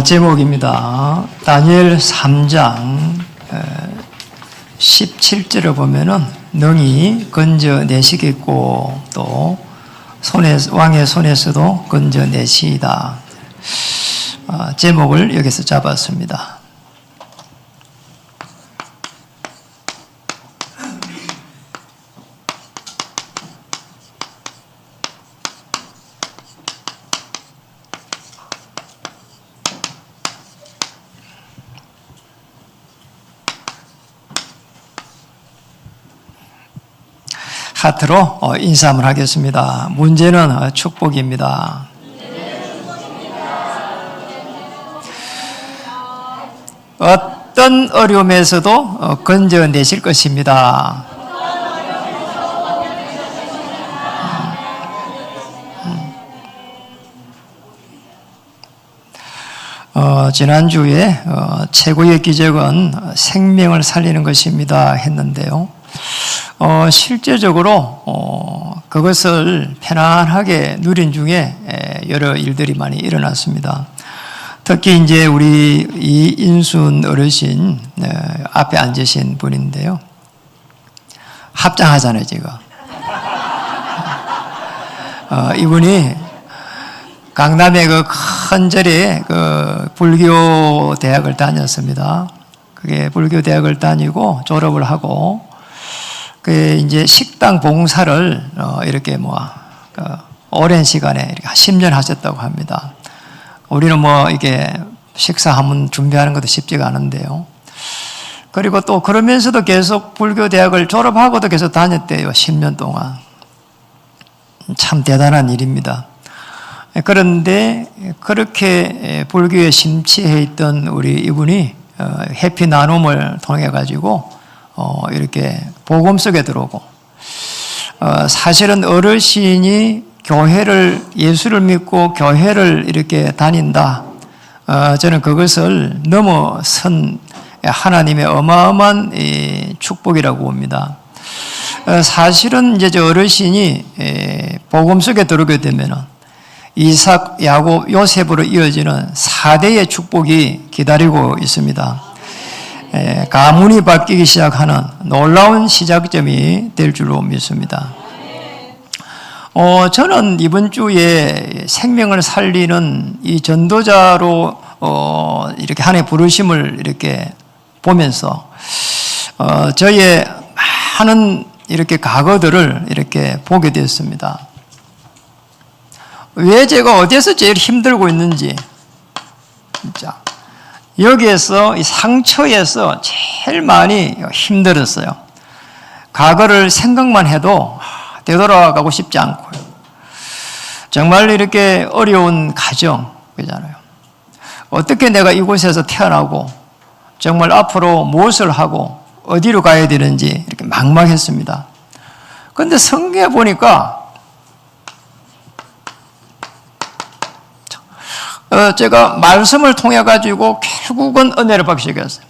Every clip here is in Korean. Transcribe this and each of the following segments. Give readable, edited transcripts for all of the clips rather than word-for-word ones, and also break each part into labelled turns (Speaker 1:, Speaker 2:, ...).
Speaker 1: 제목입니다. 다니엘 3장 17절을 보면은 능히 건져내시겠고 또 왕의 손에서도 건져내시이다. 제목을 여기서 잡았습니다. 하트로 인사 한번 하겠습니다. 문제는 축복입니다. 어떤 어려움에서도 건져내실 것입니다. 지난주에 최고의 기적은 생명을 살리는 것입니다 했는데요. 실제적으로 그것을 편안하게 누린 중에 여러 일들이 많이 일어났습니다. 특히 이제 우리 이인순 어르신 앞에 앉으신 분인데요. 합장하잖아요, 지금. 이분이 강남의 그 큰 절에 그 불교 대학을 다녔습니다. 그게 불교 대학을 다니고 졸업을 하고 그 이제 식당 봉사를 이렇게 오랜 시간에 이렇게 10년 하셨다고 합니다. 우리는 이게 식사 한번 준비하는 것도 쉽지가 않은데요. 그리고 또 그러면서도 계속 불교 대학을 졸업하고도 계속 다녔대요. 10년 동안. 참 대단한 일입니다. 그런데 그렇게 불교에 심취해 있던 우리 이분이 해피 나눔을 통해 가지고 이렇게 복음 속에 들어오고, 사실은 어르신이 교회를, 예수를 믿고 교회를 이렇게 다닌다. 저는 그것을 넘어선 하나님의 어마어마한 축복이라고 봅니다. 사실은 이제 저 어르신이 복음 속에 들어오게 되면은 이삭, 야곱, 요셉으로 이어지는 4대의 축복이 기다리고 있습니다. 가문이 바뀌기 시작하는 놀라운 시작점이 될 줄로 믿습니다. 저는 이번 주에 생명을 살리는 이 전도자로 이렇게 하나님의 부르심을 이렇게 보면서 저의 많은 이렇게 과거들을 이렇게 보게 되었습니다. 왜 제가 어디에서 제일 힘들고 있는지, 진짜 여기에서 이 상처에서 제일 많이 힘들었어요. 과거를 생각만 해도 되돌아가고 싶지 않고요. 정말 이렇게 어려운 가정, 그잖아요. 어떻게 내가 이곳에서 태어나고 정말 앞으로 무엇을 하고 어디로 가야 되는지 이렇게 막막했습니다. 그런데 성경에 보니까 제가 말씀을 통해 가지고 결국은 은혜를 받기 시작했어요.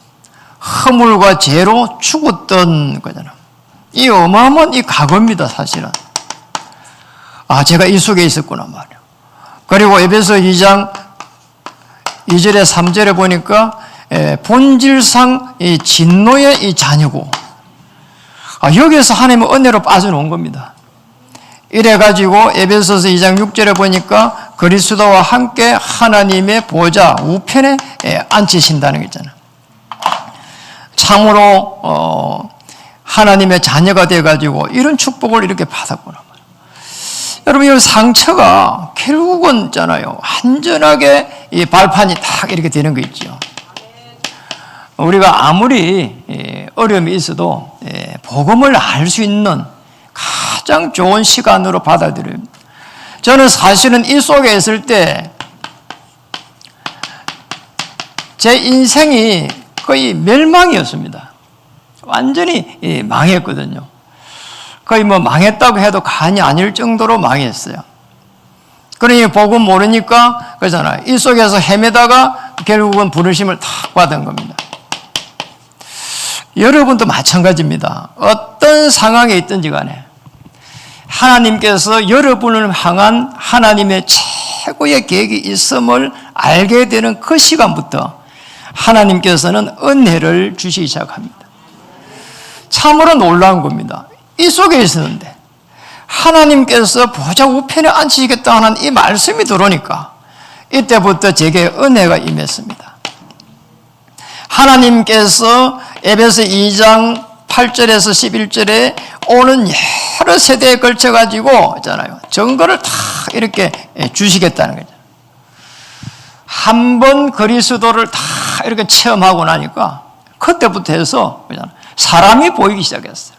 Speaker 1: 허물과 죄로 죽었던 거잖아요. 이 어마어마한 이 과거입니다, 사실은. 제가 이 속에 있었구나 말이에요. 그리고 에베소 2장 2절에 3절에 보니까 본질상 이 진노의 이 자녀고, 여기에서 하나님의 은혜로 빠져나온 겁니다. 이래가지고 에베소서 2장 6절에 보니까 그리스도와 함께 하나님의 보좌 우편에 앉히신다는 게 있잖아요. 참으로 하나님의 자녀가 돼가지고 이런 축복을 이렇게 받았구나. 여러분, 이 상처가 결국은 있잖아요. 완전하게 이 발판이 딱 이렇게 되는 거 있죠. 우리가 아무리 어려움이 있어도 복음을 알 수 있는 가장 좋은 시간으로 받아들여요. 저는 사실은 이 속에 있을 때 제 인생이 거의 멸망이었습니다. 완전히 망했거든요. 거의 망했다고 해도 간이 아닐 정도로 망했어요. 그러니 복음 모르니까 그러잖아요. 이 속에서 헤매다가 결국은 부르심을 탁 받은 겁니다. 여러분도 마찬가지입니다. 어떤 상황에 있든지 간에 하나님께서 여러분을 향한 하나님의 최고의 계획이 있음을 알게 되는 그 시간부터 하나님께서는 은혜를 주시기 시작합니다. 참으로 놀라운 겁니다. 이 속에 있었는데 하나님께서 보좌 우편에 앉히시겠다 하는 이 말씀이 들어오니까 이때부터 제게 은혜가 임했습니다. 하나님께서 에베소 2장 8절에서 11절에 오는 여러 세대에 걸쳐가지고 있잖아요. 증거를 다 이렇게 주시겠다는 거죠. 한 번 그리스도를 다 이렇게 체험하고 나니까 그때부터 해서 사람이 보이기 시작했어요.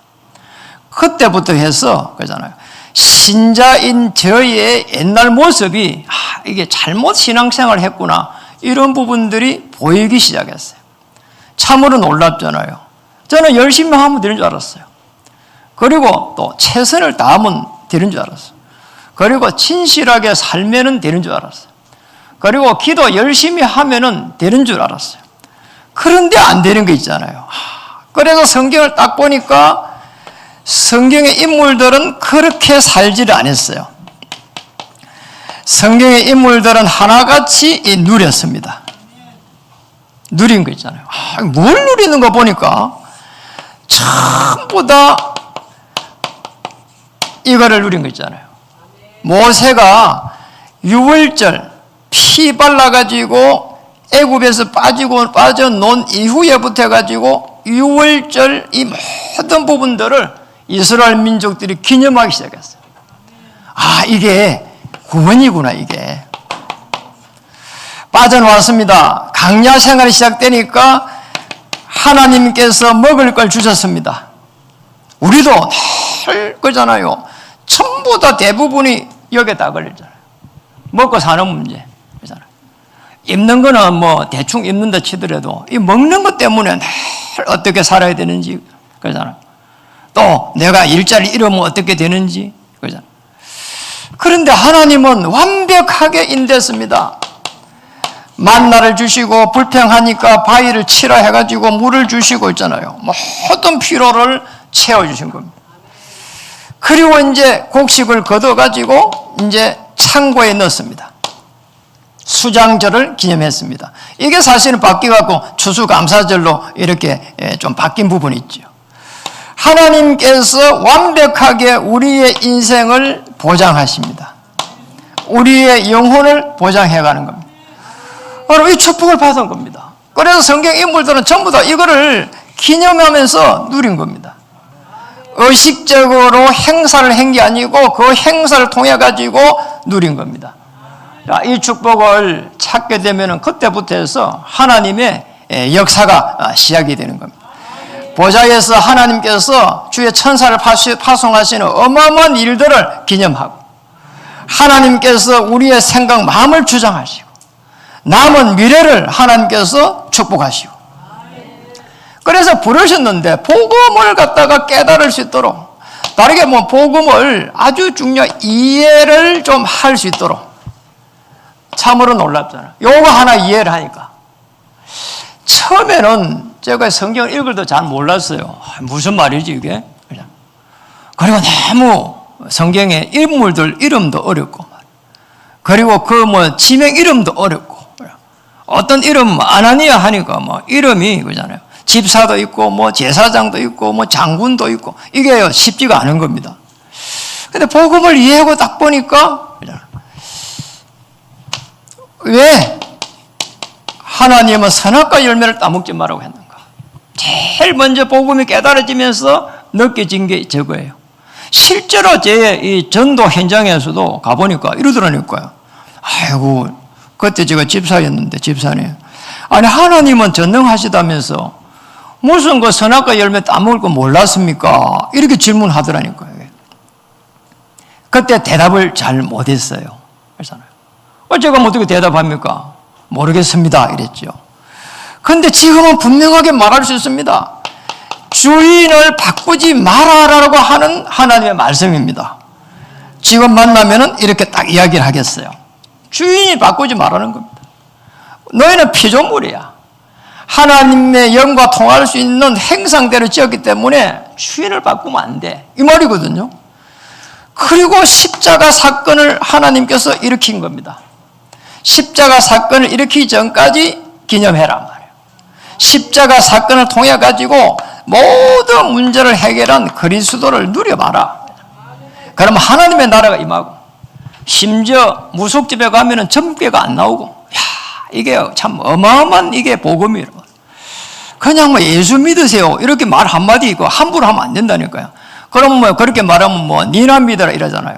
Speaker 1: 그때부터 해서 그러잖아요. 신자인 저의 옛날 모습이 이게 잘못 신앙생활을 했구나 이런 부분들이 보이기 시작했어요. 참으로 놀랍잖아요. 저는 열심히 하면 되는 줄 알았어요. 그리고 또 최선을 다하면 되는 줄 알았어요. 그리고 진실하게 살면은 되는 줄 알았어요. 그리고 기도 열심히 하면은 되는 줄 알았어요. 그런데 안 되는 게 있잖아요. 그래서 성경을 딱 보니까 성경의 인물들은 그렇게 살지를 않았어요. 성경의 인물들은 하나같이 누렸습니다. 누린 거 있잖아요. 뭘 누리는 거 보니까 전부 다 이거를 누린 거 있잖아요. 모세가 유월절 피 발라가지고 애굽에서 빠져놓은 이후에부터 해가지고 유월절 이 모든 부분들을 이스라엘 민족들이 기념하기 시작했어요. 이게 구원이구나 이게. 빠져나왔습니다. 강야 생활이 시작되니까 하나님께서 먹을 걸 주셨습니다. 우리도 늘 그잖아요. 전부 다 대부분이 여기에 다 걸리잖아요. 먹고 사는 문제. 그잖아요. 입는 거는 뭐 대충 입는다 치더라도 이 먹는 것 때문에 늘 어떻게 살아야 되는지 그러잖아요. 또 내가 일자리 잃으면 어떻게 되는지 그러잖아요. 그런데 하나님은 완벽하게 인도했습니다. 만나를 주시고 불평하니까 바위를 치라 해가지고 물을 주시고 있잖아요. 모든 피로를 채워주신 겁니다. 그리고 이제 곡식을 걷어가지고 이제 창고에 넣습니다. 수장절을 기념했습니다. 이게 사실은 바뀌어갖고 추수감사절로 이렇게 좀 바뀐 부분이 있죠. 하나님께서 완벽하게 우리의 인생을 보장하십니다. 우리의 영혼을 보장해가는 겁니다. 바로 이 축복을 받은 겁니다. 그래서 성경 인물들은 전부 다 이거를 기념하면서 누린 겁니다. 의식적으로 행사를 한 게 아니고 그 행사를 통해 가지고 누린 겁니다. 이 축복을 찾게 되면 그때부터 해서 하나님의 역사가 시작이 되는 겁니다. 보좌에서 하나님께서 주의 천사를 파송하시는 어마어마한 일들을 기념하고 하나님께서 우리의 생각, 마음을 주장하시고 남은 미래를 하나님께서 축복하시고 그래서 부르셨는데 복음을 갖다가 깨달을 수 있도록 다르게 복음을 아주 중요한 이해를 좀 할 수 있도록 참으로 놀랍잖아요. 요거 하나 이해를 하니까 처음에는 제가 성경을 읽을 때 잘 몰랐어요. 무슨 말이지 이게? 그리고 너무 성경의 인물들 이름도 어렵고 그리고 그 지명 이름도 어렵고 어떤 이름 아나니아 하니까 이름이 그잖아요. 집사도 있고 제사장도 있고 장군도 있고 이게 쉽지가 않은 겁니다. 근데 복음을 이해하고 딱 보니까 왜 하나님은 선악과 열매를 따먹지 말라고 했는가? 제일 먼저 복음이 깨달아지면서 느껴진 게 저거예요. 실제로 제 이 전도 현장에서도 가보니까 이러더라니까요. 아이고 그때 제가 집사였는데 집사님 아니 하나님은 전능하시다면서 무슨 그 선악과 열매 따먹을 거 몰랐습니까? 이렇게 질문하더라니까요. 그때 대답을 잘 못했어요. 그렇잖아요. 제가 어떻게 대답합니까? 모르겠습니다. 이랬죠. 그런데 지금은 분명하게 말할 수 있습니다. 주인을 바꾸지 말아라라고 하는 하나님의 말씀입니다. 지금 만나면은 이렇게 딱 이야기를 하겠어요. 주인이 바꾸지 말라는 겁니다. 너희는 피조물이야. 하나님의 영과 통할 수 있는 행상대로 지었기 때문에 주인을 바꾸면 안 돼. 이 말이거든요. 그리고 십자가 사건을 하나님께서 일으킨 겁니다. 십자가 사건을 일으키기 전까지 기념해란 말이에요. 십자가 사건을 통해 가지고 모든 문제를 해결한 그리스도를 누려봐라. 그러면 하나님의 나라가 임하고, 심지어 무속집에 가면은 점괘가 안 나오고, 야, 이게 참 어마어마한 이게 복음이에요. 그냥 뭐 예수 믿으세요 이렇게 말 한마디 있고 함부로 하면 안 된다니까요. 그럼 뭐 그렇게 말하면 뭐 니나 믿어라 이러잖아요.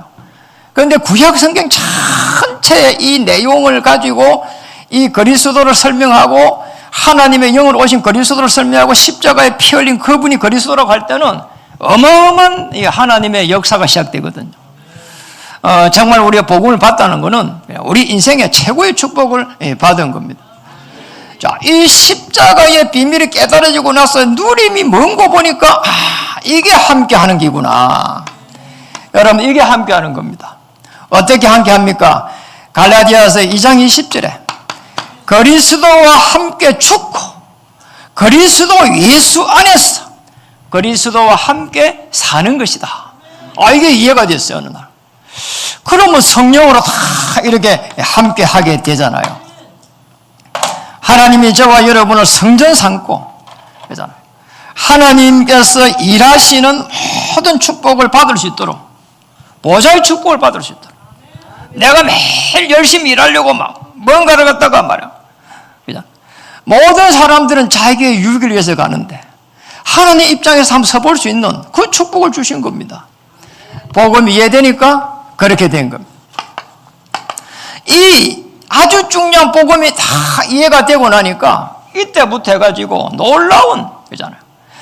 Speaker 1: 그런데 구약 성경 전체의 이 내용을 가지고 이 그리스도를 설명하고, 하나님의 영으로 오신 그리스도를 설명하고, 십자가에 피 흘린 그분이 그리스도라고 할 때는 어마어마한 하나님의 역사가 시작되거든요. 정말 우리가 복음을 받다는 것은 우리 인생의 최고의 축복을 받은 겁니다. 자, 이 십자가의 비밀이 깨달아지고 나서 누림이 먼 거 보니까 이게 함께 하는 기구나. 여러분, 이게 함께 하는 겁니다. 어떻게 함께 합니까? 갈라디아서 2장 20절에 그리스도와 함께 죽고 그리스도 예수 안에서 그리스도와 함께 사는 것이다. 이게 이해가 됐어요, 어느 날. 그러면 성령으로 다 이렇게 함께 하게 되잖아요. 하나님이 저와 여러분을 성전 삼고, 그잖아요. 하나님께서 일하시는 모든 축복을 받을 수 있도록, 보좌의 축복을 받을 수 있도록, 내가 매일 열심히 일하려고 막 뭔가를 갖다가 말이야. 그죠? 모든 사람들은 자기의 유익을 위해서 가는데 하나님 입장에서 한번 서볼 수 있는 그 축복을 주신 겁니다. 복음이 이해되니까 그렇게 된 겁니다. 이 아주 중요한 복음이 다 이해가 되고 나니까 이때부터 해가지고 놀라운 거잖아요.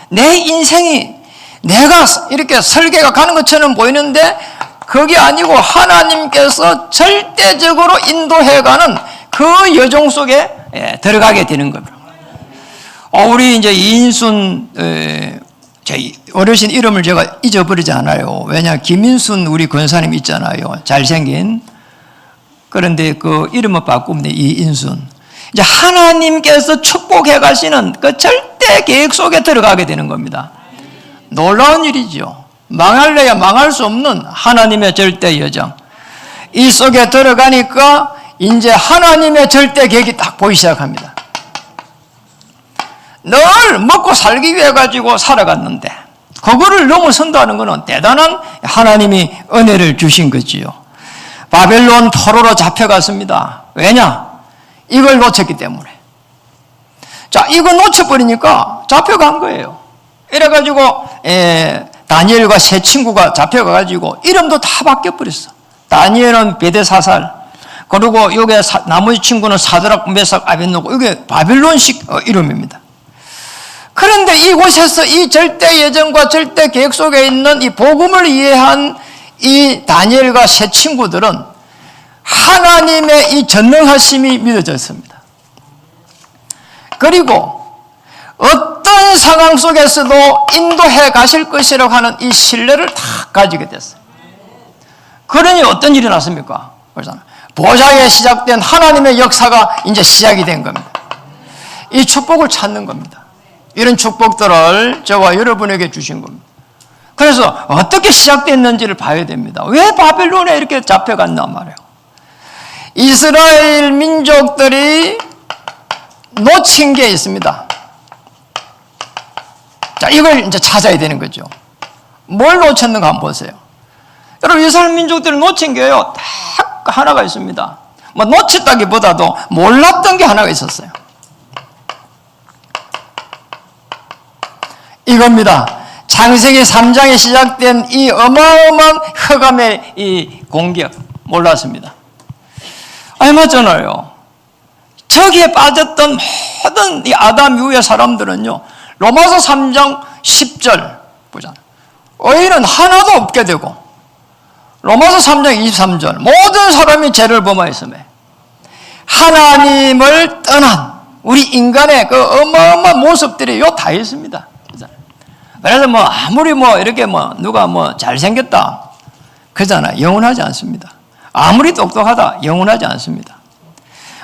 Speaker 1: 내 인생이 내가 이렇게 설계가 가는 것처럼 보이는데 그게 아니고 하나님께서 절대적으로 인도해가는 그 여정 속에 들어가게 되는 겁니다. 우리 이제 이인순 제 어르신 이름을 제가 잊어버리지 않아요. 왜냐, 김인순 우리 권사님 있잖아요. 잘생긴. 그런데 그 이름을 바꾸면 이인순. 이제 하나님께서 축복해 가시는 그 절대 계획 속에 들어가게 되는 겁니다. 놀라운 일이죠. 망할래야 망할 수 없는 하나님의 절대 여정. 이 속에 들어가니까 이제 하나님의 절대 계획이 딱 보이기 시작합니다. 늘 먹고 살기 위해 가지고 살아갔는데 그거를 넘어선다는 것은 대단한 하나님이 은혜를 주신 거지요. 바벨론 포로로 잡혀갔습니다. 왜냐? 이걸 놓쳤기 때문에. 자, 이거 놓쳐버리니까 잡혀간 거예요. 이래가지고 다니엘과 세 친구가 잡혀가가지고 이름도 다 바뀌어버렸어. 다니엘은 베데사살, 그리고 여기 나머지 친구는 사드락, 메삭, 아벳노고, 이게 바빌론식 이름입니다. 그런데 이곳에서 이 절대 예정과 절대 계획 속에 있는 이 복음을 이해한 이 다니엘과 세 친구들은 하나님의 이 전능하심이 믿어졌습니다. 그리고 어떤 상황 속에서도 인도해 가실 것이라고 하는 이 신뢰를 다 가지게 됐어요. 그러니 어떤 일이 났습니까? 보좌에 시작된 하나님의 역사가 이제 시작이 된 겁니다. 이 축복을 찾는 겁니다. 이런 축복들을 저와 여러분에게 주신 겁니다. 그래서 어떻게 시작됐는지를 봐야 됩니다. 왜 바벨론에 이렇게 잡혀갔나 말이에요. 이스라엘 민족들이 놓친 게 있습니다. 자, 이걸 이제 찾아야 되는 거죠. 뭘 놓쳤는가 한번 보세요. 여러분, 이스라엘 민족들이 놓친 게요, 딱 하나가 있습니다. 뭐 놓쳤다기보다도 몰랐던 게 하나가 있었어요. 이겁니다. 창세기 3장에 시작된 이 어마어마한 흑암의 이 공격, 몰랐습니다. 맞잖아요. 저기에 빠졌던 모든 이 아담 이후의 사람들은요, 로마서 3장 10절 보잖아요. 의인은 하나도 없게 되고, 로마서 3장 23절 모든 사람이 죄를 범하였음에 하나님을 떠난 우리 인간의 그 어마어마한 모습들이 요 다 있습니다. 그래서 뭐 아무리 뭐 이렇게 뭐 누가 뭐 잘생겼다 그러잖아요. 영원하지 않습니다. 아무리 똑똑하다 영원하지 않습니다.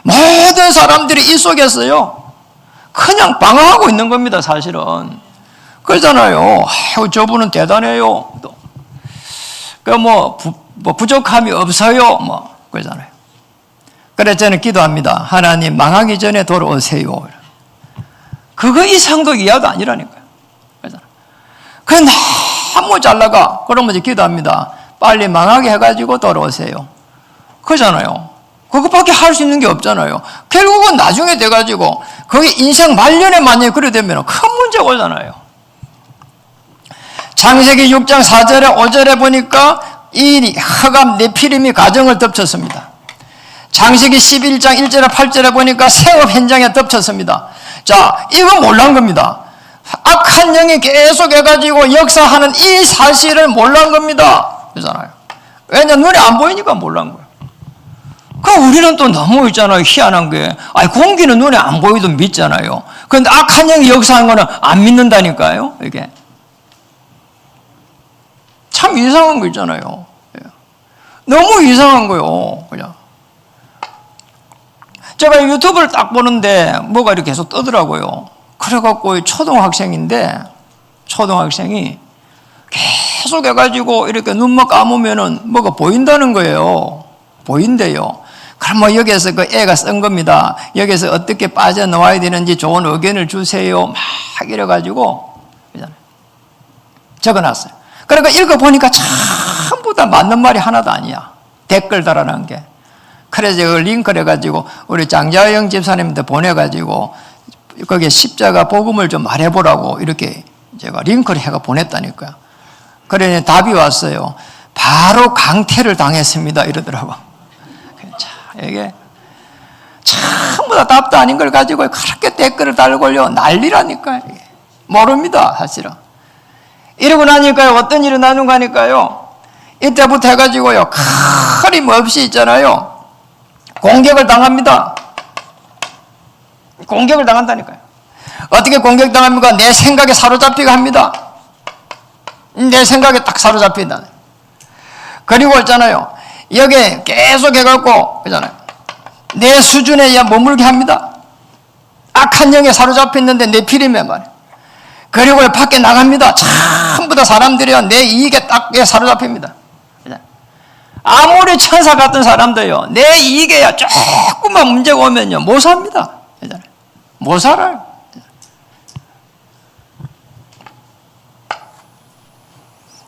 Speaker 1: 모든 사람들이 이 속에서요 그냥 방황하고 있는 겁니다. 사실은 그러잖아요. 저분은 대단해요. 또 그 뭐 부족함이 없어요. 뭐 그러잖아요. 그래서 저는 기도합니다. 하나님 망하기 전에 돌아오세요. 그거 이상도 이하도 아니라니까요. 그래 너무 잘 나가. 그러면 이제 기도합니다. 빨리 망하게 해가지고 돌아오세요. 그잖아요. 그것밖에 할 수 있는 게 없잖아요. 결국은 나중에 돼가지고 거기 인생 말년에 만약에 그래 되면 큰 문제가 오잖아요. 창세기 6장 4절에 5절에 보니까 이 흑암 네피림이 가정을 덮쳤습니다. 창세기 11장 1절에 8절에 보니까 생업 현장에 덮쳤습니다. 자, 이거 몰란 겁니다. 악한 영이 계속 해가지고 역사하는 이 사실을 몰란 겁니다. 그러잖아요. 왜냐, 눈에 안 보이니까 몰란 거예요. 그 우리는 또 너무 있잖아요. 희한한 게. 아니, 공기는 눈에 안 보이도 믿잖아요. 그런데 악한 영이 역사한 거는 안 믿는다니까요. 이게. 참 이상한 거 있잖아요. 너무 이상한 거요. 그냥. 제가 유튜브를 딱 보는데 뭐가 이렇게 계속 뜨더라고요. 그래갖고 초등학생인데 초등학생이 계속 해가지고 이렇게 눈만 감으면은 뭐가 보인다는 거예요. 보인대요. 그럼 뭐 여기에서 그 애가 쓴 겁니다. 여기서 어떻게 빠져나와야 되는지 좋은 의견을 주세요. 막 이래가지고 적어놨어요. 그러니까 읽어보니까 전부 다 맞는 말이 하나도 아니야. 댓글 달아난 게. 그래서 그 링크를 해가지고 우리 장자영 집사님한테 보내가지고 거기에 십자가 복음을 좀 말해보라고 이렇게 제가 링크를 해가 보냈다니까요. 그러니 답이 왔어요. 바로 강퇴를 당했습니다. 이러더라고. 자, 이게 전부 다 답도 아닌 걸 가지고 그렇게 댓글을 달고요. 난리라니까요. 모릅니다. 사실은. 이러고 나니까요. 어떤 일이 나는가 하니까요. 이때부터 해가지고요. 끊임없이 있잖아요. 공격을 당합니다. 공격을 당한다니까요. 어떻게 공격당합니까? 내 생각에 사로잡히게 합니다. 내 생각에 딱 사로잡힌다. 그리고 있잖아요. 여기에 계속 해갖고, 그잖아요. 내 수준에 머물게 합니다. 악한 영에 사로잡혔는데 내 피림에 말이에요. 그리고 밖에 나갑니다. 전부 다 사람들이요. 내 이익에 딱 사로잡힙니다. 아무리 천사 같은 사람도요. 내 이익에야 조금만 문제가 오면요. 못 삽니다. 못 살아요.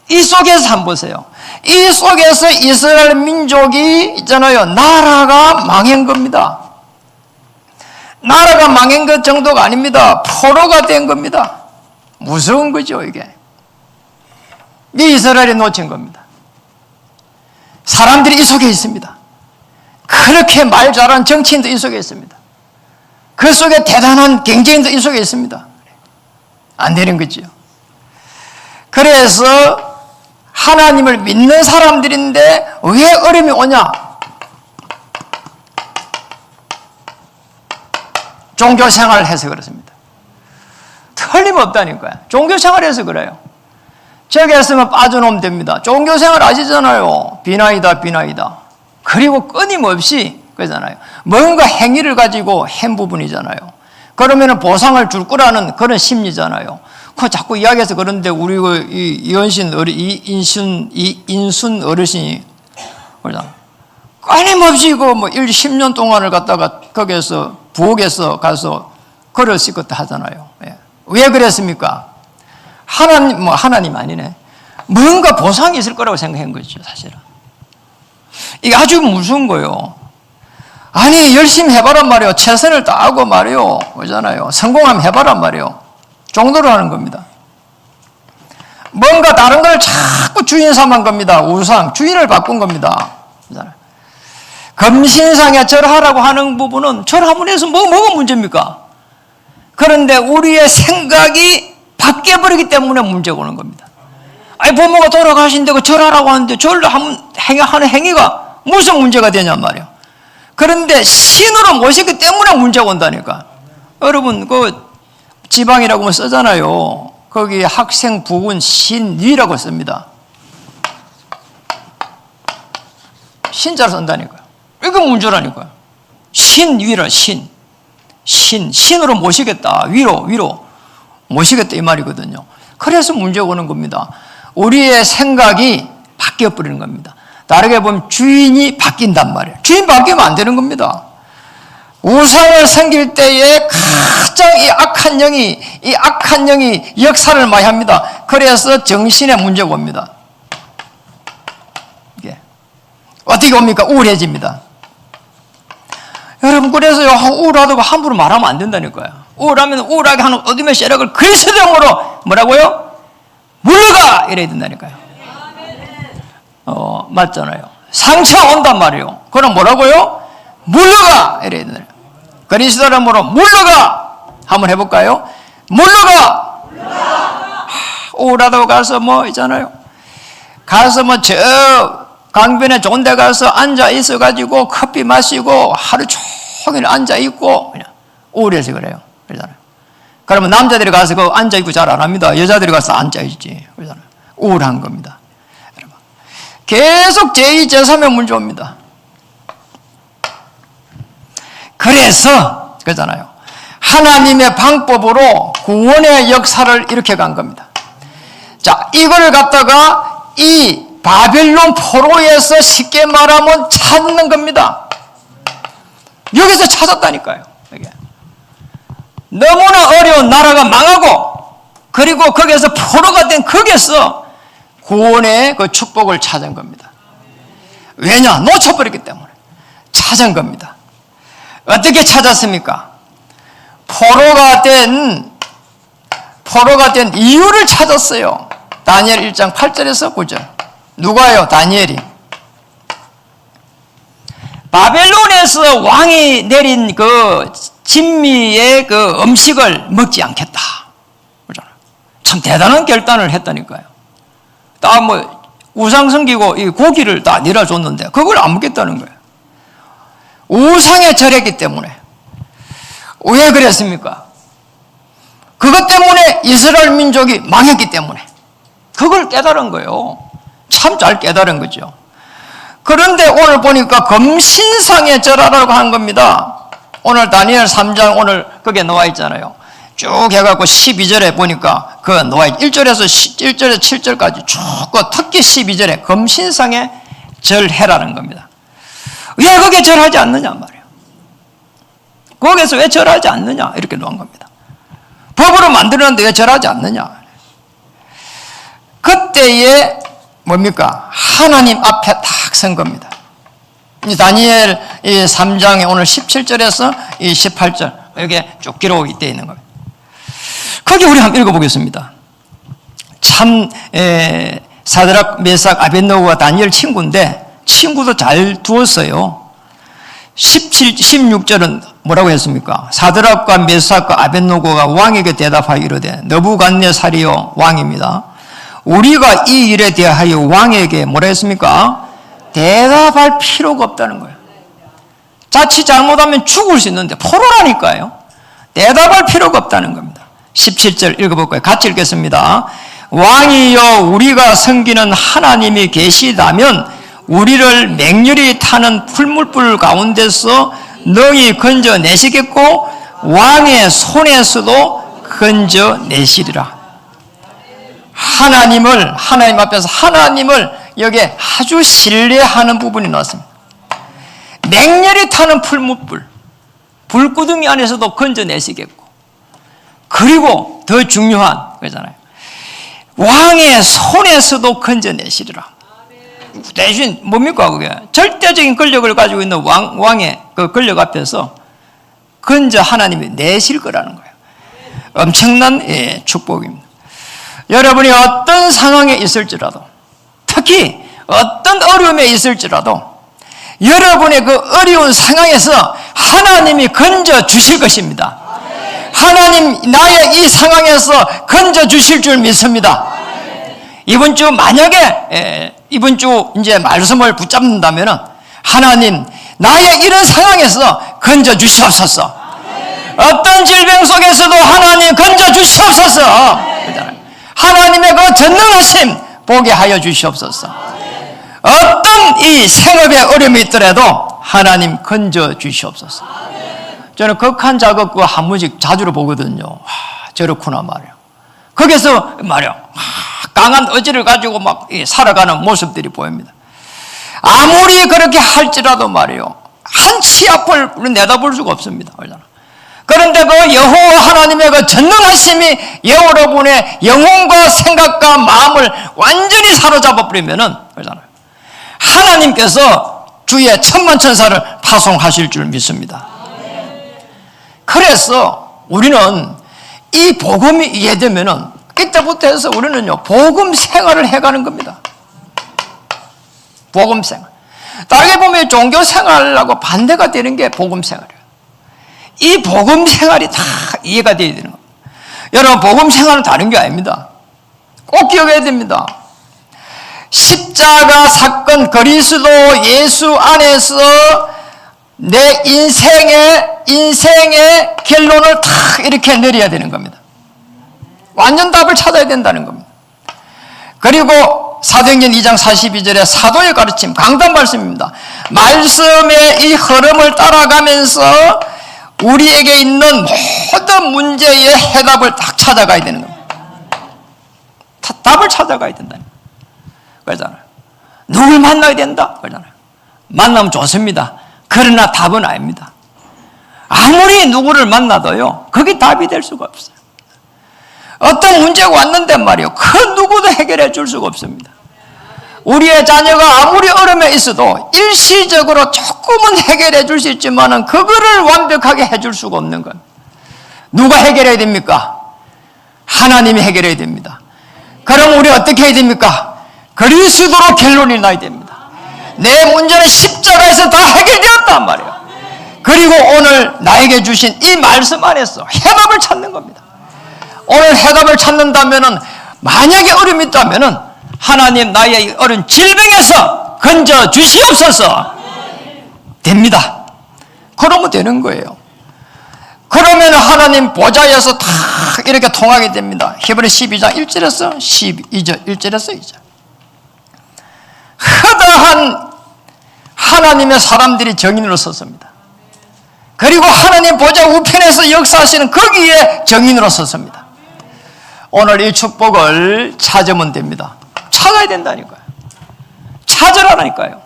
Speaker 1: 이 속에서 한번 보세요. 이 속에서 이스라엘 민족이 있잖아요. 나라가 망한 겁니다. 나라가 망한 것 정도가 아닙니다. 포로가 된 겁니다. 무서운 거죠, 이게. 이 이스라엘이 놓친 겁니다. 사람들이 이 속에 있습니다. 그렇게 말 잘하는 정치인도 이 속에 있습니다. 그 속에 대단한 경제인도 이 속에 있습니다. 안 되는 거죠. 그래서 하나님을 믿는 사람들인데 왜 어려움이 오냐? 종교 생활을 해서 그렇습니다. 틀림없다니까요. 종교 생활해서 그래요. 저기 했으면 빠져놓으면 됩니다. 종교 생활 아시잖아요. 비나이다, 비나이다. 그리고 끊임없이, 그러잖아요. 뭔가 행위를 가지고 한 부분이잖아요. 그러면 보상을 줄 거라는 그런 심리잖아요. 그 자꾸 이야기해서 그런데 우리 이인순 어르신이, 그러잖아요. 끊임없이 뭐 10년 동안을 갖다가 거기에서 부엌에서 가서 글을 쓰겠다 하잖아요. 예. 왜 그랬습니까? 하나님 아니네. 뭔가 보상이 있을 거라고 생각한 거죠, 사실은. 이게 아주 무서운 거예요. 아니, 열심히 해봐란 말이에요. 최선을 다하고 말이에요. 그러잖아요. 성공하면 해봐란 말이에요. 정도로 하는 겁니다. 뭔가 다른 걸 자꾸 주인 삼은 겁니다. 우상, 주인을 바꾼 겁니다. 금신상에 절하라고 하는 부분은 절하면 해서 뭐가 문제입니까? 그런데 우리의 생각이 바뀌어버리기 때문에 문제가 오는 겁니다. 아니, 부모가 돌아가신데 그 절하라고 하는데 절을 하는 행위가 무슨 문제가 되냔 말이에요. 그런데 신으로 모시기 때문에 문제가 온다니까. 여러분, 그 지방이라고 하면 쓰잖아요. 거기 학생 부군 신위라고 씁니다. 신자로 쓴다니까요. 이거 문제라니까요. 신위라, 신으로 모시겠다. 위로 모시겠다 이 말이거든요. 그래서 문제가 오는 겁니다. 우리의 생각이 바뀌어버리는 겁니다. 다르게 보면 주인이 바뀐단 말이에요. 주인 바뀌면 안 되는 겁니다. 우상을 섬길 때에 가장 이 악한 영이 역사를 많이 합니다. 그래서 정신에 문제가 옵니다. 이게 어떻게 옵니까? 우울해집니다. 여러분, 그래서요, 우울하다고 함부로 말하면 안 된다니까요. 우울하면 우울하게 하는 어둠의 세력을 그리스도 이름으로 뭐라고요? 물러가! 이래야 된다니까요. 맞잖아요. 상처가 온단 말이에요. 그럼 뭐라고요? 물러가! 이래야 된다니까요. 그리스도 이름으로 물러가! 한번 해볼까요? 물러가! 우울하다고 가서 있잖아요. 가서 저 강변에 좋은 데 가서 앉아 있어가지고 커피 마시고 하루 종일 앉아 있고 그냥 우울해서 그래요. 그러잖아요. 그러면 남자들이 가서 그 앉아 있고 잘 안 합니다. 여자들이 가서 앉아 있지. 그러잖아요. 우울한 겁니다. 여러분. 계속 제2, 제3의 문제 옵니다. 그래서 그러잖아요. 하나님의 방법으로 구원의 역사를 이렇게 간 겁니다. 자, 이걸 갖다가 이 바벨론 포로에서 쉽게 말하면 찾는 겁니다. 여기서 찾았다니까요. 이게. 너무나 어려운 나라가 망하고 그리고 거기에서 포로가 된 거기에서 구원의 그 축복을 찾은 겁니다. 왜냐? 놓쳐버렸기 때문에 찾은 겁니다. 어떻게 찾았습니까? 포로가 된 이유를 찾았어요. 다니엘 1장 8절에서 9절. 누가요? 다니엘이. 바벨론에서 왕이 내린 그 진미의 그 음식을 먹지 않겠다. 참 대단한 결단을 했다니까요. 다 우상 섬기고 이 고기를 다 내려줬는데 그걸 안 먹겠다는 거예요. 우상에 절했기 때문에. 왜 그랬습니까? 그것 때문에 이스라엘 민족이 망했기 때문에. 그걸 깨달은 거예요. 참 잘 깨달은 거죠. 그런데 오늘 보니까 금신상에 절하라고 한 겁니다. 오늘 다니엘 3장 오늘 거기에 나와 있잖아요. 쭉 해갖고 12절에 보니까 그 나와 있죠. 1절에서 7절까지 쭉 특히 12절에 금신상에 절해라는 겁니다. 왜 거기에 절하지 않느냐 말이에요. 거기에서 왜 절하지 않느냐 이렇게 놓은 겁니다. 법으로 만들었는데 왜 절하지 않느냐. 그때에 뭡니까? 하나님 앞에 딱 선 겁니다. 다니엘 3장에 오늘 17절에서 18절 이렇게 쭉 기록이 되어 있는 겁니다. 거기 우리 한번 읽어보겠습니다. 참 사드락, 메삭, 아벳느고가 다니엘 친구인데 친구도 잘 두었어요. 16절은 뭐라고 했습니까? 사드락과 메삭과 아벳느고가 왕에게 대답하여 이르되 느부갓네살이요 왕입니다. 우리가 이 일에 대하여 왕에게 뭐라 했습니까? 대답할 필요가 없다는 거예요. 자칫 잘못하면 죽을 수 있는데 포로라니까요. 대답할 필요가 없다는 겁니다. 17절 읽어볼까요? 같이 읽겠습니다. 왕이여 우리가 섬기는 하나님이 계시다면 우리를 맹렬히 타는 풀물불 가운데서 능히 건져내시겠고 왕의 손에서도 건져내시리라. 하나님 앞에서 하나님을 여기에 아주 신뢰하는 부분이 나왔습니다. 맹렬히 타는 풀무불, 불구덩이 안에서도 건져내시겠고, 그리고 더 중요한 거잖아요. 왕의 손에서도 건져내시리라. 대신 뭡니까 그게? 절대적인 권력을 가지고 있는 왕의 그 권력 앞에서 건져 하나님이 내실 거라는 거예요. 엄청난 축복입니다. 여러분이 어떤 상황에 있을지라도, 특히 어떤 어려움에 있을지라도 여러분의 그 어려운 상황에서 하나님이 건져 주실 것입니다. 하나님 나의 이 상황에서 건져 주실 줄 믿습니다. 이번 주 만약에 이번 주 이제 말씀을 붙잡는다면 하나님 나의 이런 상황에서 건져 주시옵소서. 어떤 질병 속에서도 하나님 건져 주시옵소서. 하나님의 그 전능하심 보게 하여 주시옵소서. 어떤 이 생업에 어려움이 있더라도 하나님 건져 주시옵소서. 저는 극한 작업과 한 번씩 자주로 보거든요. 저렇구나 말이야. 거기서 말이야 강한 의지를 가지고 막 살아가는 모습들이 보입니다. 아무리 그렇게 할지라도 말이요, 한 치 앞을 우리는 내다볼 수가 없습니다. 그런데 그 여호와 하나님의 그 전능하심이 여러분의 영혼과 생각과 마음을 완전히 사로잡아 버리면은, 하나님께서 주의 천만천사를 파송하실 줄 믿습니다. 그래서 우리는 이 복음이 이해되면은 이때부터 해서 우리는요, 복음 생활을 해가는 겁니다. 복음 생활. 다르게 보면 종교 생활하고 반대가 되는 게 복음 생활이에요. 이 복음 생활이 다 이해가 되어야 되는 겁니다. 여러분, 복음 생활은 다른 게 아닙니다. 꼭 기억해야 됩니다. 십자가 사건, 그리스도 예수 안에서 내 인생의 결론을 다 이렇게 내려야 되는 겁니다. 완전 답을 찾아야 된다는 겁니다. 그리고 사도행전 2장 42절에 사도의 가르침, 강단 말씀입니다. 말씀의 이 흐름을 따라가면서 우리에게 있는 모든 문제의 해답을 딱 찾아가야 되는 겁니다. 답을 찾아가야 된다. 그러잖아요. 누굴 만나야 된다. 그러잖아요. 만나면 좋습니다. 그러나 답은 아닙니다. 아무리 누구를 만나도요, 그게 답이 될 수가 없어요. 어떤 문제가 왔는데 말이요, 그 누구도 해결해 줄 수가 없습니다. 우리의 자녀가 아무리 어려움에 있어도 일시적으로 조금은 해결해 줄 수 있지만은 그거를 완벽하게 해줄 수가 없는 건 누가 해결해야 됩니까? 하나님이 해결해야 됩니다. 그럼 우리 어떻게 해야 됩니까? 그리스도로 결론이 나야 됩니다. 내 문제는 십자가에서 다 해결되었단 말이에요. 그리고 오늘 나에게 주신 이 말씀 안에서 해답을 찾는 겁니다. 오늘 해답을 찾는다면은, 만약에 어려움이 있다면은 하나님 나의 어려운 질병에서 건져 주시옵소서. 됩니다. 그러면 되는 거예요. 그러면 하나님 보좌에서 다 이렇게 통하게 됩니다. 히브리서 12장 1절에서 12절, 1절에서 2절. 허다한 하나님의 사람들이 정인으로 섰습니다. 그리고 하나님 보좌 우편에서 역사하시는 거기에 정인으로 섰습니다. 오늘 이 축복을 찾으면 됩니다. 찾아야 된다니까요. 찾으라니까요.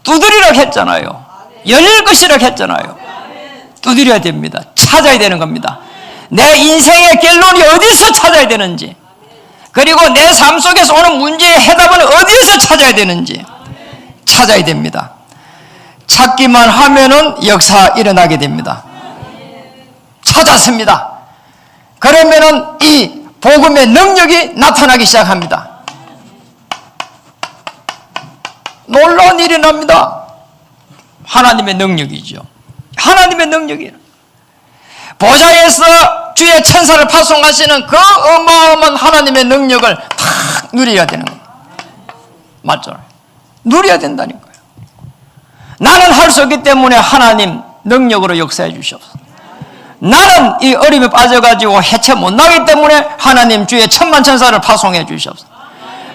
Speaker 1: 두드리라고 했잖아요. 열릴 것이라고 했잖아요. 두드려야 됩니다. 찾아야 되는 겁니다. 내 인생의 결론이 어디서 찾아야 되는지, 그리고 내 삶 속에서 오는 문제의 해답은 어디서 찾아야 되는지 찾아야 됩니다. 찾기만 하면은 역사 일어나게 됩니다. 찾았습니다. 그러면은 이 복음의 능력이 나타나기 시작합니다. 놀라운 일이 납니다. 하나님의 능력이죠. 하나님의 능력이에요. 보좌에서 주의 천사를 파송하시는 그 어마어마한 하나님의 능력을 탁 누려야 되는 거예요. 맞죠? 누려야 된다니까요. 나는 할 수 없기 때문에 하나님 능력으로 역사해 주시옵소서. 나는 이 어림에 빠져가지고 해체 못나기 때문에 하나님 주의 천만천사를 파송해 주시옵소서.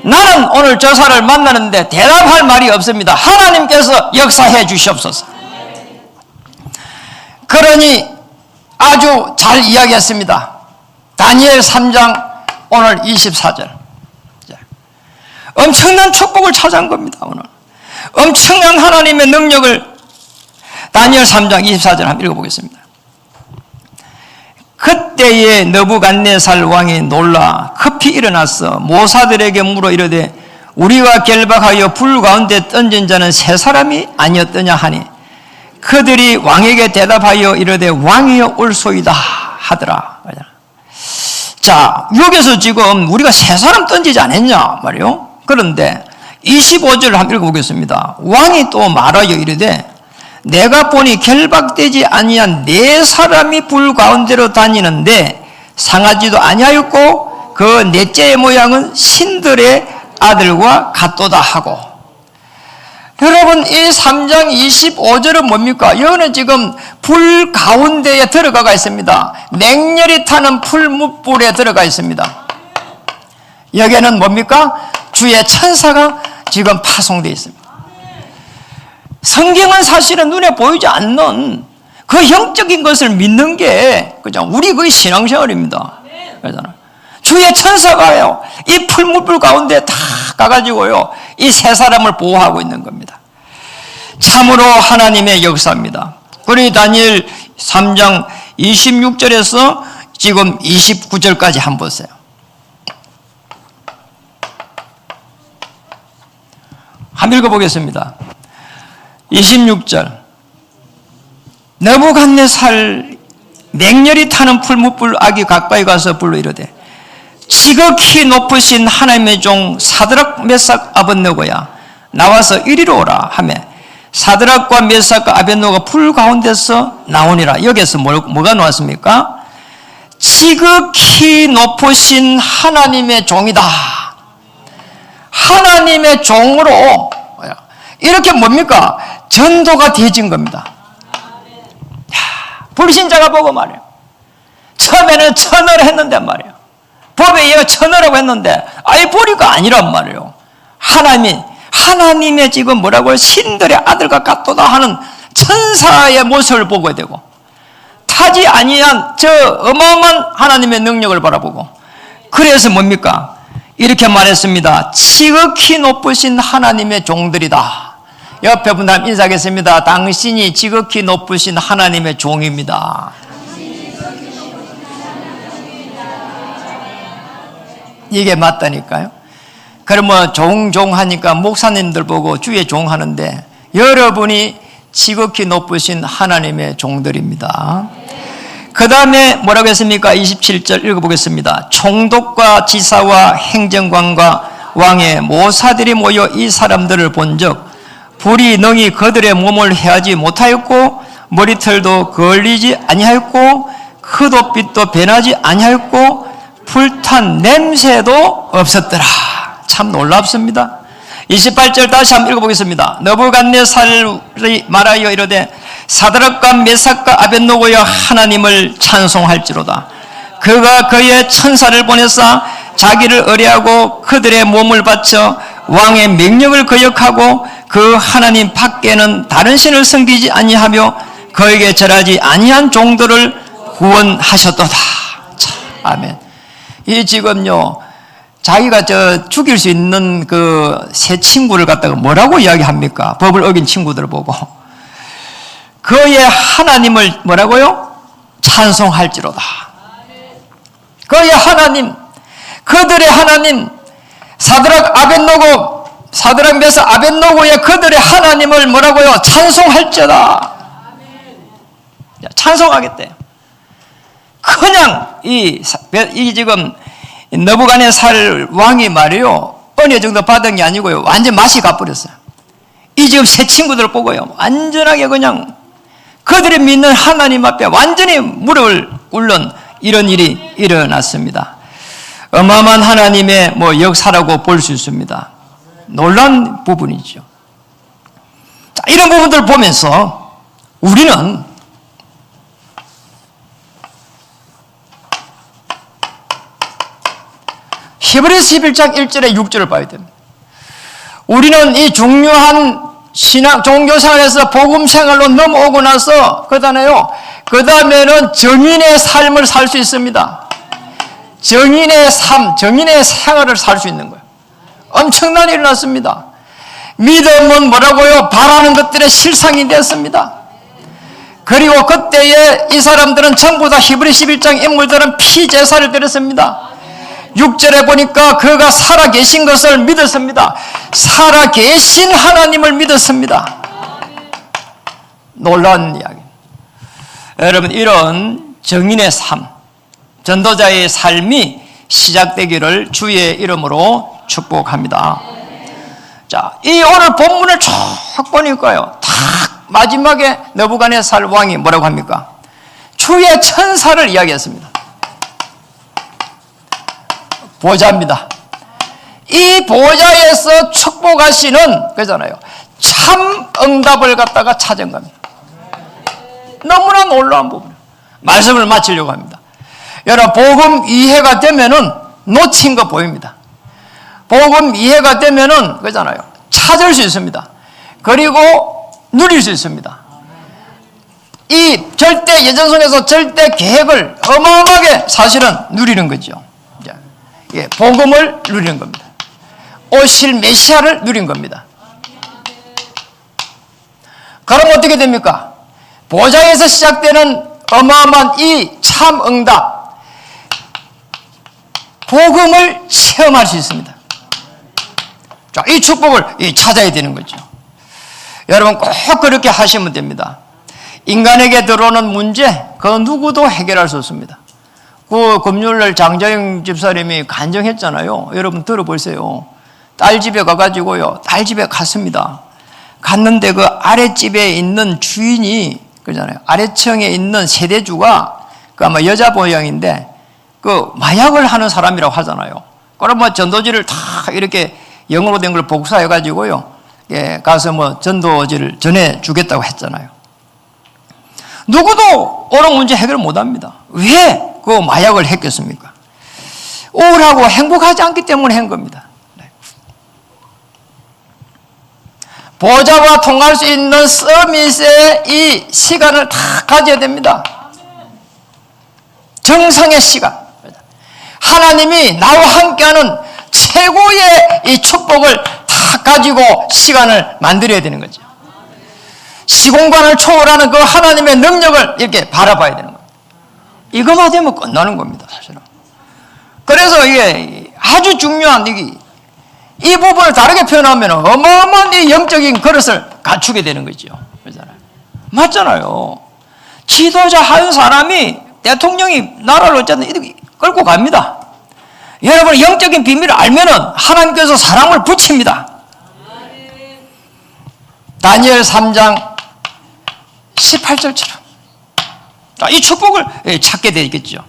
Speaker 1: 나는 오늘 저사를 만나는데 대답할 말이 없습니다. 하나님께서 역사해 주시옵소서. 그러니 아주 잘 이야기했습니다. 다니엘 3장 오늘 24절. 엄청난 축복을 찾아온 겁니다. 오늘 엄청난 하나님의 능력을 다니엘 3장 24절 한번 읽어보겠습니다. 그때에 느부갓네살 왕이 놀라 급히 일어나서 모사들에게 물어 이르되 우리가 결박하여 불 가운데 던진 자는 세 사람이 아니었더냐 하니 그들이 왕에게 대답하여 이르되 왕이여 올소이다 하더라. 자, 여기서 지금 우리가 세 사람 던지지 않았냐 말이요. 그런데 25절을 한번 읽어보겠습니다. 왕이 또 말하여 이르되 내가 보니 결박되지 아니한 네 사람이 불 가운데로 다니는데 상하지도 아니하였고 그 넷째의 모양은 신들의 아들과 같도다 하고. 여러분, 이 3장 25절은 뭡니까? 여기는 지금 불 가운데에 들어가 있습니다. 맹렬히 타는 풀무불에 들어가 있습니다. 여기는 뭡니까? 주의 천사가 지금 파송되어 있습니다. 성경은 사실은 눈에 보이지 않는 그 영적인 것을 믿는 게 그죠? 우리 거의 신앙생활입니다. 그러잖아요. 주의 천사가요, 이 풀무불 가운데 다 가가지고요, 이 세 사람을 보호하고 있는 겁니다. 참으로 하나님의 역사입니다. 그러니 다니엘 3장 26절에서 지금 29절까지 한번 보세요. 한번 읽어보겠습니다. 26절. 느부갓네살 맹렬히 타는 풀무불 악이 가까이 가서 불러 이르되 지극히 높으신 하나님의 종 사드락 메삭 아벳느고야 나와서 이리로 오라 하며 사드락과 메삭과 아벳느고가 불 가운데서 나오니라. 여기에서 뭐가 나왔습니까? 지극히 높으신 하나님의 종이다. 하나님의 종으로 이렇게 뭡니까? 전도가 되어진 겁니다. 불신자가 보고 말이에요. 처음에는 천어를 했는데 말이에요. 법에 얘가 천어라고 했는데 아예 보리가 아니란 말이에요. 하나님의 지금 뭐라고요? 신들의 아들과 같도다 하는 천사의 모습을 보게 되고 타지 아니한 저 어마어마한 하나님의 능력을 바라보고 그래서 뭡니까? 이렇게 말했습니다. 지극히 높으신 하나님의 종들이다. 옆에 분 다음 인사하겠습니다. 당신이 지극히 높으신 하나님의 종입니다. 이게 맞다니까요. 그러면 종 하니까 목사님들 보고 주의 종 하는데 여러분이 지극히 높으신 하나님의 종들입니다. 그 다음에 뭐라고 했습니까? 27절 읽어보겠습니다. 총독과 지사와 행정관과 왕의 모사들이 모여 이 사람들을 본즉 불이 능히 그들의 몸을 해하지 못하였고 머리털도 걸리지 아니하였고 흑옷빛도 변하지 아니하였고 불탄 냄새도 없었더라. 참 놀랍습니다. 28절 다시 한번 읽어보겠습니다. 느부갓네살이 말하여 이르되 사드락과 메삭과 아벳느고여 하나님을 찬송할지로다. 그가 그의 천사를 보내사 자기를 의뢰하고 그들의 몸을 바쳐 왕의 명령을 거역하고 그 하나님 밖에는 다른 신을 섬기지 아니하며 그에게 절하지 아니한 종들을 구원하셨도다. 참, 아멘. 이 지금요 자기가 죽일 수 있는 그 새 친구를 갖다가 뭐라고 이야기합니까? 법을 어긴 친구들을 보고 그의 하나님을 뭐라고요? 찬송할지로다. 그의 하나님, 그들의 하나님 사드락 메삭 아벳느고의 그들의 하나님을 뭐라고요? 찬송할지어다. 찬송하겠대요. 그냥 이 지금 느부갓네살 왕이 말이요 은혜 정도 받은 게 아니고요 완전 맛이 가버렸어요. 이 지금 새 친구들 보고요 완전하게 그냥 그들이 믿는 하나님 앞에 완전히 무릎을 꿇는 이런 일이 일어났습니다. 어마어마한 하나님의 역사라고 볼 수 있습니다. 놀라운 부분이죠. 자, 이런 부분들을 보면서 우리는 히브리서 11장 1절에 6절을 봐야 됩니다. 우리는 이 중요한 신앙, 종교생활에서 복음생활로 넘어오고 나서 그 다음에는 정인의 삶을 살 수 있습니다. 정인의 삶, 정인의 생활을 살 수 있는 거예요. 엄청난 일이 났습니다. 믿음은 뭐라고요? 바라는 것들의 실상이 됐습니다. 그리고 그때에 이 사람들은 전부 다 히브리 11장 인물들은 피제사를 드렸습니다. 6절에 보니까 그가 살아계신 것을 믿었습니다. 살아계신 하나님을 믿었습니다. 놀라운 이야기. 여러분 이런 정인의 삶, 전도자의 삶이 시작되기를 주의 이름으로 축복합니다. 자, 이 오늘 본문을 쭉 보니까요, 딱 마지막에 느부갓네살 왕이 뭐라고 합니까? 주의 천사를 이야기했습니다. 보좌입니다. 이 보좌에서 축복하시는 그잖아요. 참 응답을 갖다가 찾은 겁니다. 너무나 놀라운 부분. 말씀을 마치려고 합니다. 여러분 복음 이해가 되면은 놓친 거 보입니다. 복음 이해가 되면은 그잖아요. 찾을 수 있습니다. 그리고 누릴 수 있습니다. 이 절대 예전성에서 절대 계획을 어마어마하게 사실은 누리는 거죠. 예, 복음을 누리는 겁니다. 오실 메시아를 누린 겁니다. 그럼 어떻게 됩니까? 보좌에서 시작되는 어마어마한 이 참응답, 복음을 체험할 수 있습니다. 자, 이 축복을 찾아야 되는 거죠. 여러분 꼭 그렇게 하시면 됩니다. 인간에게 들어오는 문제, 그 누구도 해결할 수 없습니다. 그 금요일날 장자영 집사님이 간증했잖아요. 여러분 들어보세요. 딸 집에 가가지고요. 딸 집에 갔습니다. 갔는데 그 아랫집에 있는 주인이 그러잖아요. 아래층에 있는 세대주가 그 아마 여자 모양인데 그 마약을 하는 사람이라고 하잖아요. 그럼 뭐 전도지를 다 이렇게 영어로 된 걸 복사해가지고요. 예, 가서 뭐 전도지를 전해주겠다고 했잖아요. 누구도 오는 문제 해결 못 합니다. 왜 그 마약을 했겠습니까? 우울하고 행복하지 않기 때문에 한 겁니다. 네. 보좌와 통할 수 있는 서밋의 이 시간을 다 가져야 됩니다. 정성의 시간. 하나님이 나와 함께하는 최고의 이 축복을 다 가지고 시간을 만들어야 되는 거죠. 시공간을 초월하는 그 하나님의 능력을 이렇게 바라봐야 되는 거예요. 이것만 되면 끝나는 겁니다, 사실은. 그래서 이게 아주 중요한 이 부분을 다르게 표현하면 어마어마한 이 영적인 그릇을 갖추게 되는 거죠. 그렇잖아요. 맞잖아요. 지도자 한 사람이 대통령이 나라를 어쨌든 이렇게 끌고 갑니다. 여러분 영적인 비밀을 알면은 하나님께서 사람을 붙입니다. 다니엘 3장 18절처럼 이 축복을 찾게 되겠죠.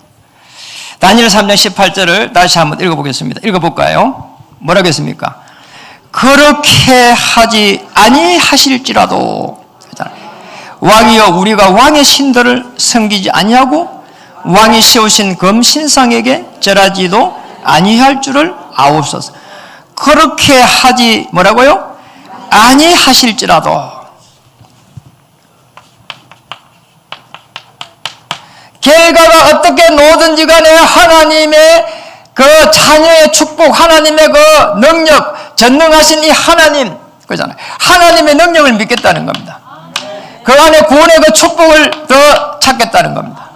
Speaker 1: 다니엘 3장 18절을 다시 한번 읽어보겠습니다. 읽어볼까요? 뭐라고 했습니까? 그렇게 하지 아니하실지라도 왕이여 우리가 왕의 신들을 섬기지 아니하고 왕이 세우신 금신상에게 절하지도 아니할 줄을 아옵소서. 그렇게 하지 뭐라고요? 아니하실지라도 결과가 어떻게 놓든지 간에 하나님의 그 자녀의 축복, 하나님의 그 능력, 전능하신 이 하나님, 그잖아요. 하나님의 능력을 믿겠다는 겁니다. 그 안에 구원의 그 축복을 더 찾겠다는 겁니다.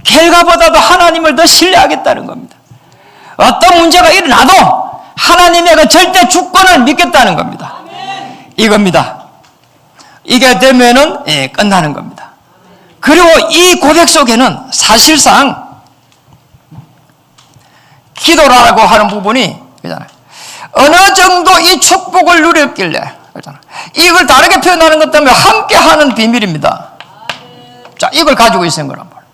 Speaker 1: 결과보다도 하나님을 더 신뢰하겠다는 겁니다. 어떤 문제가 일어나도 하나님의 그 절대 주권을 믿겠다는 겁니다. 이겁니다. 이게 되면은 끝나는 겁니다. 그리고 이 고백 속에는 사실상 기도라고 하는 부분이 그렇잖아요. 어느 정도 이 축복을 누렸길래 그렇잖아요. 이걸 다르게 표현하는 것 때문에 함께하는 비밀입니다. 자, 이걸 가지고 있는 거란 말이에요.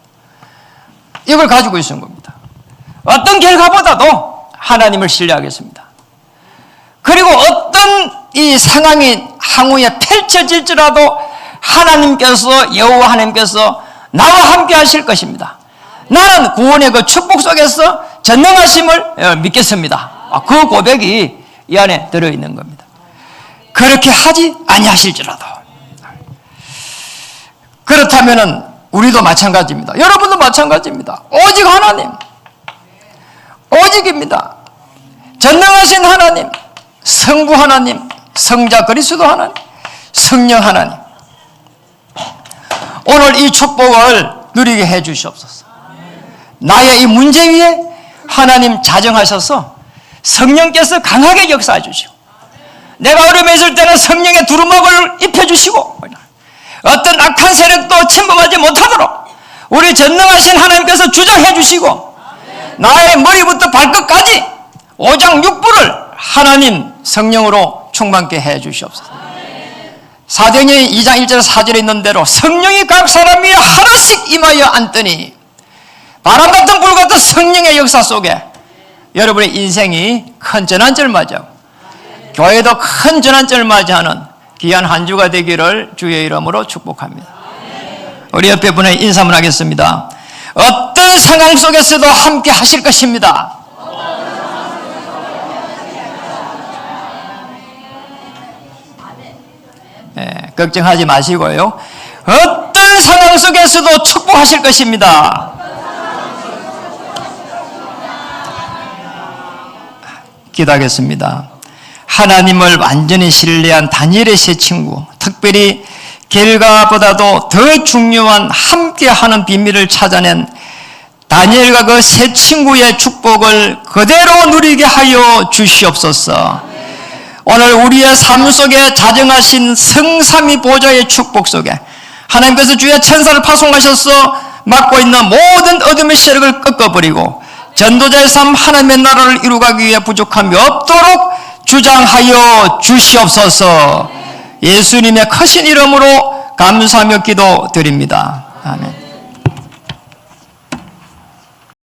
Speaker 1: 이걸 가지고 있는 겁니다. 어떤 결과보다도 하나님을 신뢰하겠습니다. 그리고 어떤 이 상황이 향후에 펼쳐질지라도 하나님께서 여호와 하나님께서 나와 함께 하실 것입니다. 나는 구원의 그 축복 속에서 전능하심을 믿겠습니다. 그 고백이 이 안에 들어있는 겁니다. 그렇게 하지 아니하실지라도. 그렇다면은 우리도 마찬가지입니다. 여러분도 마찬가지입니다. 오직 하나님, 오직입니다. 전능하신 하나님, 성부 하나님, 성자 그리스도 하나님, 성령 하나님. 오늘 이 축복을 누리게 해 주시옵소서. 나의 이 문제 위에 하나님 자정하셔서 성령께서 강하게 역사해 주시고, 내가 어려움에 있을 때는 성령의 두루마기를 입혀주시고, 어떤 악한 세력도 침범하지 못하도록 우리 전능하신 하나님께서 주장해 주시고, 나의 머리부터 발끝까지 오장육부를 하나님 성령으로 충만케 해 주시옵소서. 사도행전 2장 1절 4절에 있는 대로 성령이 각 사람 위에 하나씩 임하여 앉더니 바람 같은 불 같은 성령의 역사 속에 여러분의 인생이 큰 전환점을 맞이하고 교회도 큰 전환점을 맞이하는 귀한 한 주가 되기를 주의 이름으로 축복합니다. 우리 옆에 분에 인사 한번 하겠습니다. 어떤 상황 속에서도 함께 하실 것입니다. 걱정하지 마시고요. 어떤 상황 속에서도 축복하실 것입니다. 기도하겠습니다. 하나님을 완전히 신뢰한 다니엘의 세 친구, 특별히 결과보다도 더 중요한 함께하는 비밀을 찾아낸 다니엘과 그 세 친구의 축복을 그대로 누리게 하여 주시옵소서. 오늘 우리의 삶 속에 자정하신 성삼위 보좌의 축복 속에 하나님께서 주의 천사를 파송하셔서 맡고 있는 모든 어둠의 세력을 꺾어버리고 전도자의 삶 하나님의 나라를 이루기 위해 부족함이 없도록 주장하여 주시옵소서. 예수님의 크신 이름으로 감사하며 기도드립니다. 아멘.